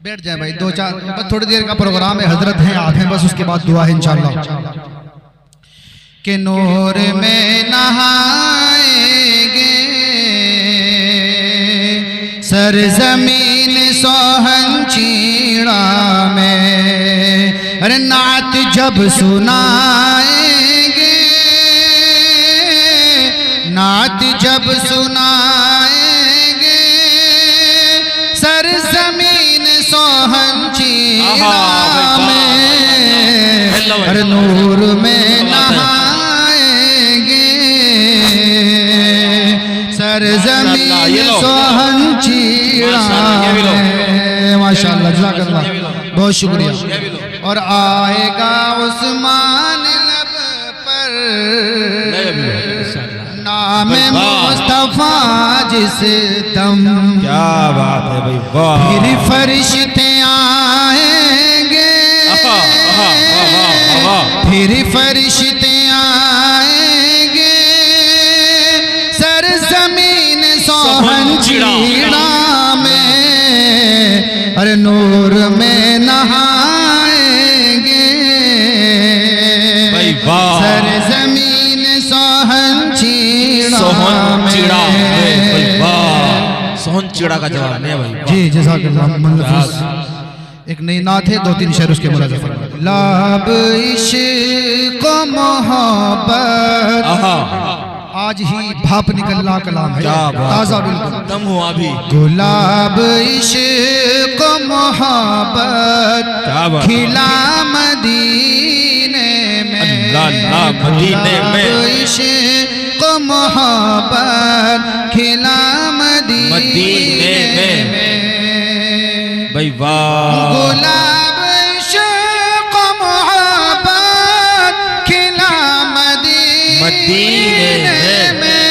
बैठ जाए भाई, दो चार बस थोड़ी देर का प्रोग्राम है, हजरत हैं आप हैं, बस उसके बाद दुआ है इंशाअल्लाह। कि नूर में नहाएंगे सरजमीन सोहन चीड़ा में, अरे नात जब सुनाएंगे, नात जब सुनाएंगे सरजमीन सोहन चीड़ा में, अरे नूर में नहाएंगे सरजमीन सोहन चीड़ा में। माशाअल्लाह, जज़ाकल्लाह, बहुत शुक्रिया। और आएगा उस्मान लब पर नाम मुस्तफा जिस दम, क्या बात है भाई, वाह। फिर फरिश्ते आएंगे, फिर फरिश्ते आएंगे सरजमीन सोहन चीड़ा में, अरे नूर में नहाएंगे सरजमीन सोहन चीड़ा में। सोहन चीड़ा का जवाब नहीं भाई। जी जज़ाकल्लाह। एक नई नात है, 2-3 शेर उसके मुलाज़ा फरमाइए। लाब इश्क़ मोहब्बत, आज ही भाप निकलना कलाम है, ताज़ा बिल्कुल दम हुआ भी। गुलाब इश्क़ मोहब्बत खिला मदीने में, मदीने में इश्क़ मोहब्बत खिला मदीने में भाई, वाह। गुलाब इश्क़ मोहब्बत खिला मदीने में,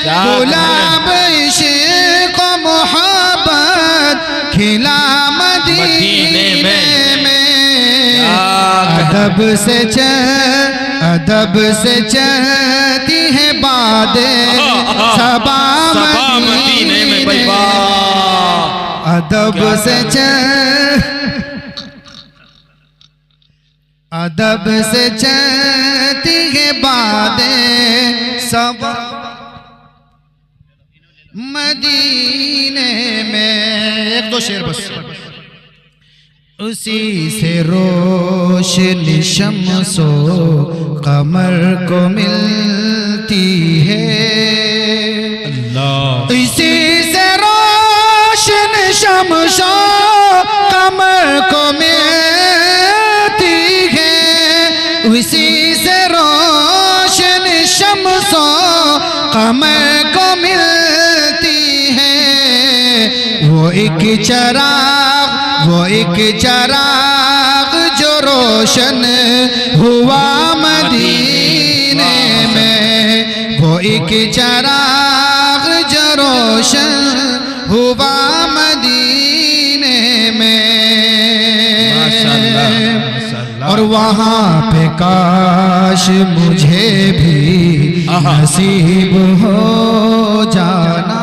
गुलाब इश्क़ मोहब्बत खिला मदीने में। अदब से चलती है बातें सबा मदीने में, अदब से चलती है बातें सब मदीने में। 1-2 शेर बस। उसी से रोशनी शम्सो कमर को मिलती है, अल्लाह। इसी से रोशनी शम्सो कमर को मिलती है, उसी से रोशनी शम्सो कमर को मिलती है। वो एक चराग जो रोशन हुआ मदीने में, वो एक चराग जो रोशन हुआ मदीने में। और वहाँ पे काश मुझे भी नसीब हो जाना।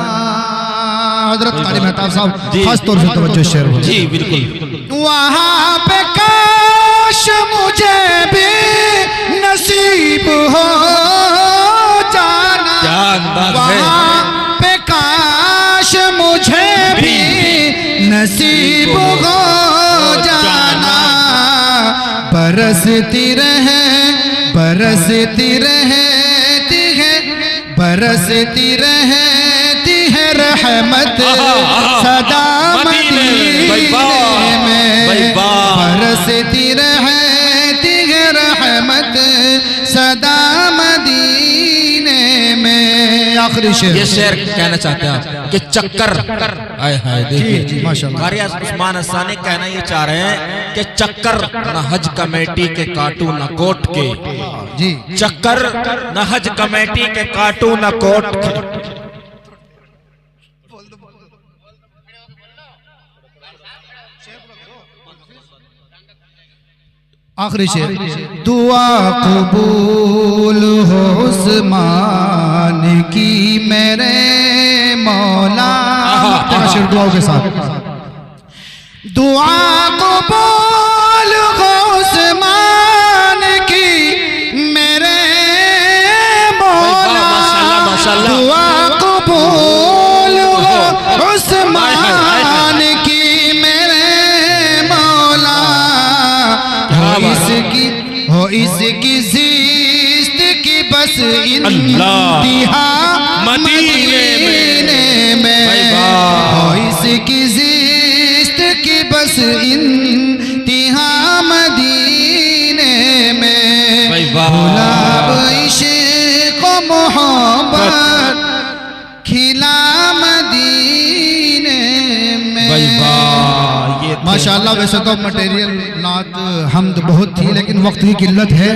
हज़रत क़ारी मेहताब साहब खास तौर से तवज्जो शेर हो। जी बिल्कुल। वहाँ पे काश मुझे भी नसीब हो जाना, वहाँ पे काश मुझे भी नसीब हो जाना। बरसती रहती है रहमत सदा मदीने में, बरसती रहती है रहमत सदा मदीने में। आखिरी शेर, ये शेर कहना चाहते हैं आप कि चक्कर, आए हाय देखिए माशाअल्लाह, कारी उस्मान हसानी कहना ये चाह रहे हैं कि चक्कर न हज कमेटी के काटू न कोट के, जी चक्कर न हज कमेटी के काटू न कोट के। आखिरी शेर, दुआ कबूल हो उस्मान की मेरे मौला। शेर दुआओं के साथ, दुआ कबूल हो उस्मान की मेरे मौला, दुआ कबूल हो उस्मान की मेरे मौला, हो इसकी ज़िस्त की बस इंतहा मदीने में, हो इसकी ज़िस्त की बस इंतहा मदीने में, गुलाब इश्क़ मोहब्बत खिला मदीने में। माशाअल्लाह वैसे तो मटेरियल नात हमद बहुत थी, लेकिन वक्त की किल्लत है।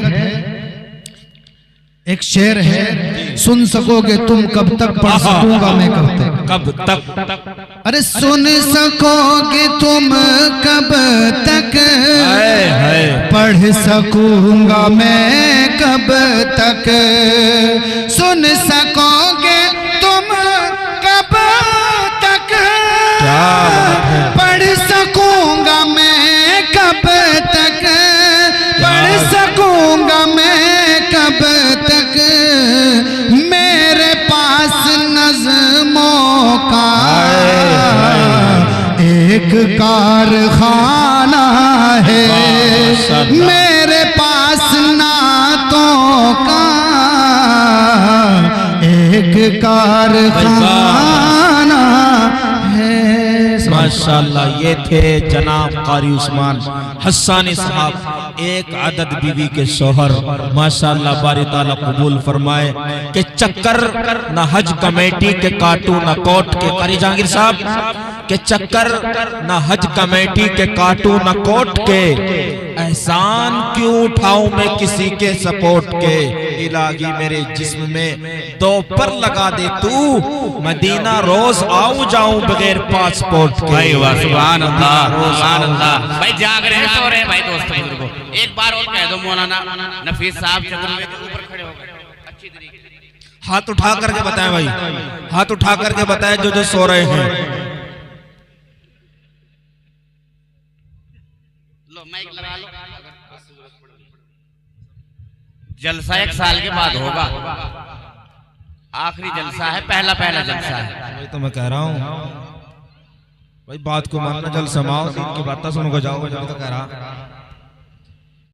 एक शेर है, सुन सकोगे तुम कब तक, पढ़ सकूंगा मैं कब तक। अरे सुन सकोगे तुम कब तक, पढ़ सकूंगा मैं कब तक। सुन सकोगे तुम कब तक, पढ़ सकूंगा मैं कब तक, पढ़ सकूंगा मैं कब तक। मेरे पास नज़्मों का एक कारखाना है, मेरे पास नातों का एक कारखाना है। माशाअल्लाह, ये थे जनाब कारी उस्मान हस्सानी साहब, एक आदद बीवी के शोहर। माशाअल्लाह बारी ताला कबूल फरमाए कि चक्कर न हज कमेटी के काटू न कोर्ट के। कारी जहांगीर साहब के चक्कर न हज कमेटी के काटू न कोर्ट के, एहसान क्यों उठाऊं मैं किसी के सपोर्ट के। इलाही मेरे जिस्म में दो पर लगा दे तू, मदीना रोज आऊं जाऊं बगैर पासपोर्ट के। भाई वाह, सुभान अल्लाह, सुभान अल्लाह। भाई जाग रहे हैं, सो रहे हैं भाई दोस्तों बुजुर्गों। एक बार और कह दो मौलाना नफीस साहब चंद्रवे के ऊपर खड़े हो गए अच्छी तरीके से। हाथ उठा करके बताएं भाई, हाथ उठा करके बताएं जो सो रहे हैं। लो माइक लगा लो। जलसा 1 साल के बाद होगा, आखिरी जलसा है, पहला जलसा है। वही तो मैं कह रहा हूँ भाई, बात को मानना, जल समाओ, की बात सुनो, जाओ, तो कह रहा